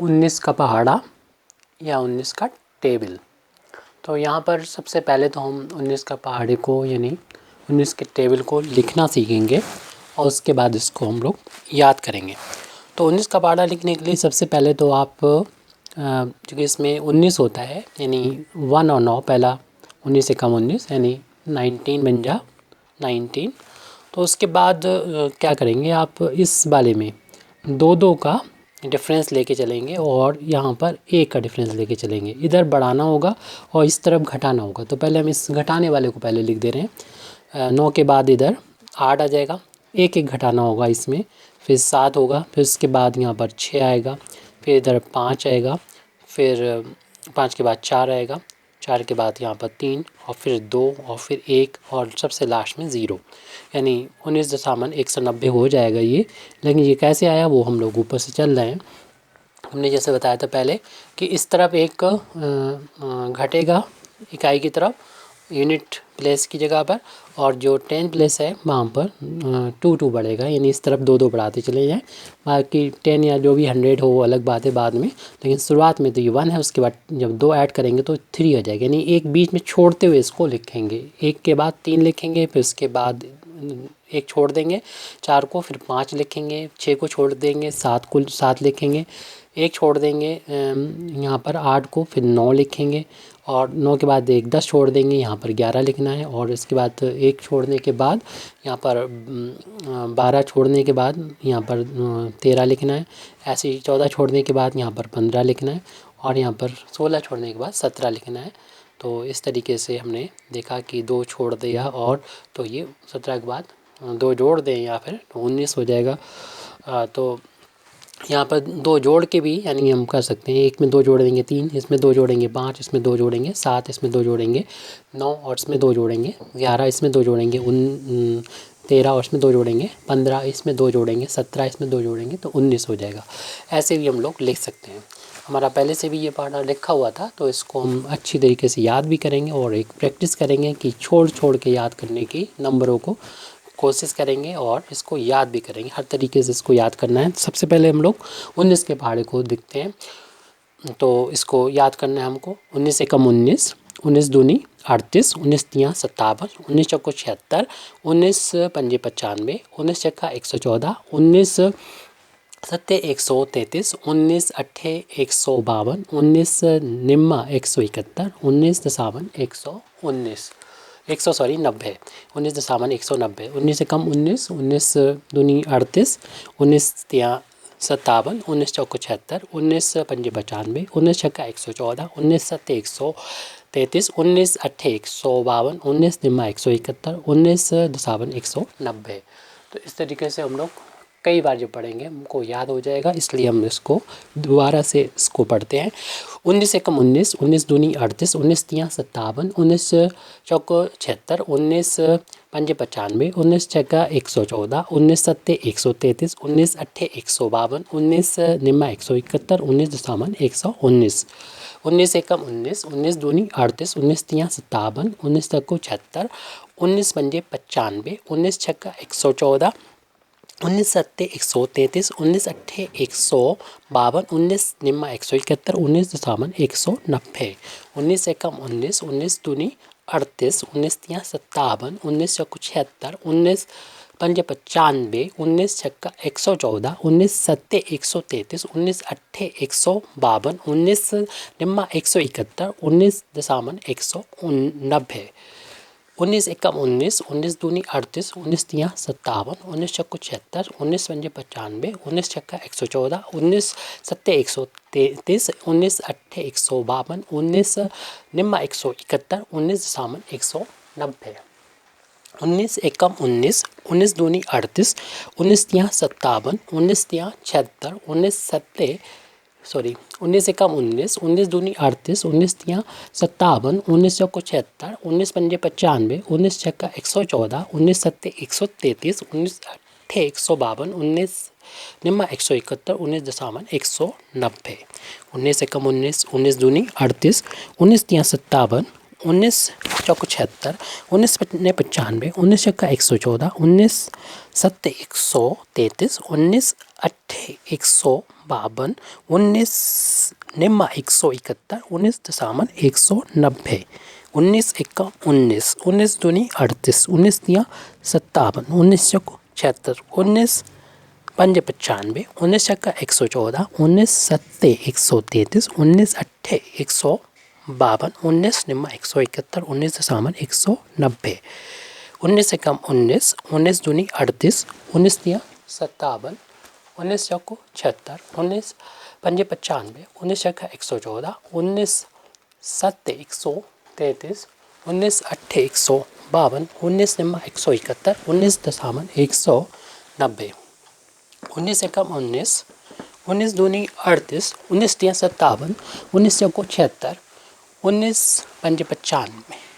19 का पहाड़ा या 19 का टेबल। तो यहाँ पर सबसे पहले तो हम 19 का पहाड़े को यानी 19 के टेबल को लिखना सीखेंगे और उसके बाद इसको हम लोग याद करेंगे। तो 19 का पहाड़ा लिखने के लिए सबसे पहले तो आप क्योंकि इसमें 19 होता है यानी 1 और 9, पहला 19 से कम 19 यानी 19 बन जा 19। तो उसके बाद क्या करेंगे आप इस वाले में 2 का डिफरेंस लेके चलेंगे और यहाँ पर 1 का डिफरेंस लेके चलेंगे। इधर बढ़ाना होगा और इस तरफ घटाना होगा। तो पहले हम इस घटाने वाले को पहले लिख दे रहे हैं। 9 के बाद इधर 8 आ जाएगा, 1 घटाना होगा इसमें, फिर 7 होगा, फिर उसके बाद यहाँ पर 6 आएगा, फिर इधर 5 आएगा, फिर 5 के बाद 4 आएगा, 4 के बाद यहाँ पर 3 और फिर 2 और फिर 1 और सबसे लास्ट में 0 यानी 19.190 हो जाएगा ये। लेकिन ये कैसे आया वो हम लोग ऊपर से चल रहे हैं। हमने जैसे बताया था पहले कि इस तरफ एक घटेगा इकाई की तरफ यूनिट प्लेस की जगह पर, और जो 10 प्लेस है वहाँ पर 2 बढ़ेगा यानी इस तरफ 2 बढ़ाते चले जाएँ। बाकी 10 या जो भी 100 हो वो अलग बात है बाद में, लेकिन शुरुआत में तो ये 1 है, उसके बाद जब 2 ऐड करेंगे तो 3 हो जाएगा यानी एक बीच में छोड़ते हुए इसको लिखेंगे। 1 के बाद 3 लिखेंगे, फिर उसके बाद 1 छोड़ देंगे 4 को, फिर 5 लिखेंगे, 6 को छोड़ देंगे, 7 को 7 लिखेंगे, 1 छोड़ देंगे यहाँ पर 8 को, फिर 9 लिखेंगे और 9 के बाद 1 10 छोड़ देंगे, यहाँ पर 11 लिखना है, और इसके बाद 1 छोड़ने के बाद यहाँ पर 12 छोड़ने के बाद यहाँ पर 13 लिखना है, ऐसे ही 14 छोड़ने के बाद यहाँ पर 15 लिखना है, और यहाँ पर 16 छोड़ने के बाद 17 लिखना है। तो इस तरीके से हमने देखा कि 2 छोड़ दिया और तो ये 17 के बाद 2 जोड़ दें या फिर 19 हो जाएगा। तो यहाँ पर 2 जोड़ के भी यानी हम कर सकते हैं, एक में 2 जोड़ेंगे 3, इसमें 2 जोड़ेंगे 5, इसमें 2 जोड़ेंगे 7, इसमें 2 जोड़ेंगे 9 और इसमें 2 जोड़ेंगे 11, इसमें 2 जोड़ेंगे 13 और इसमें 2 जोड़ेंगे 15, इसमें 2 जोड़ेंगे 17, इसमें 2 जोड़ेंगे तो 19 हो जाएगा। ऐसे भी हम लोग लिख सकते हैं। हमारा पहले से भी ये पढ़ना लिखा हुआ था तो इसको हम अच्छी तरीके से याद भी करेंगे और एक प्रैक्टिस करेंगे कि छोड़ के याद करने की नंबरों को कोशिश करेंगे और इसको याद भी करेंगे। हर तरीके से इसको याद करना है। सबसे पहले हम लोग 19 के पहाड़े को देखते हैं। तो इसको याद करना है हमको। 19 से कम 19, 19 दूनी 38, 19 तियाँ 57, 19 चौको 76, 19 पंजे 95, 19 छक्का 114, 19 सत्ते 133, 19 अट्ठे 152, 19 निम्मा 171, 19.190, 19.190, 19 से कम 19, 19 दूनी 38, 19 तियाँ 57, 19 चौको 76, 19 पंजे 95, 19 छक्का 114, 19 सत्ते 133, 19 अट्ठे 152, 19 निम्मा 171, 19.190। तो इस तरीके से हम लोग कई बार जब पढ़ेंगे हमको याद हो जाएगा, इसलिए हम इसको दोबारा से इसको पढ़ते हैं। 19 से कम 19, 19 दूनी 38, 19 तियाँ 57, 19 चौको 76, 19 पंजे 95, 19 छक्का 114, 19 सत्ते 133, 19 अट्ठे 152, 19 निम्मा 171, 19.119, 19 से कम 19, 19 दूनी 38, 19 तियाँ 57, 19 चौको 76, 19 पंजे 95, 19 छक्का 114, 19 सत्ते 133, 19 अट्ठे 152, 19 निम्मा 171, 19.190, 19 से कम 19, 19 दूनी 38, 19 तियाँ 57, 19 चौको 76, 19 पंजे 95, 19 छक्का 114, 19 सत्ते 133, 19 अट्ठे 152, 19 निम्मा 171, 19.190, 19 से कम 19, 19 दूनी 38, 19 तियाँ 57, 19 चौको 76, 19 पंजे 95, 19 छक्का 114, 19 सत्ते 133, 19 अट्ठे 152, 19 निम्मा 171, 19.190, 19 से कम 19, 19 दूनी 38, 19 तियाँ 57, 19 तियाँ 76, 19 से कम 19, 19 दूनी 38, 19 तियाँ 57, 19 चौको 76, 19 पंजे 95, 19 छक्का 114, 19 सत्ते 133, 19 अट्ठे 152, 19 निम्मा 171, 19.190, 19 से कम 19, 19 दूनी 38, 19 तियाँ 57, 19 चौको 76, 19 पंजे 95, 19 छक्का 114, 19 सत्ते 133, 19 अट्ठे 152, 19 निम्मा 171, 19 दशामन 190, 19 एक्का 19, 19 दूनी 38, 19 तिया 57, 19 चौको 76, 19 पंजे 95, 19 छक्का 114, 19 सत्ते 133, 19 अट्ठे 152, 19 निम्मा 171, 19 दशामन 190, 19 एकम 19, 19 दूनी 38, 19 तिया 57, 19 चौको 76, 19 पंजे 95, 19 छक्का 114, 19 सत्ते 133, 19 अट्ठे 152, 19 निम्मा 171, 19 दशामन 190, 19 एकम 19, 19 दूनी 38, 19 तिया 57, 19 चौको 76, 19 पंजे 95।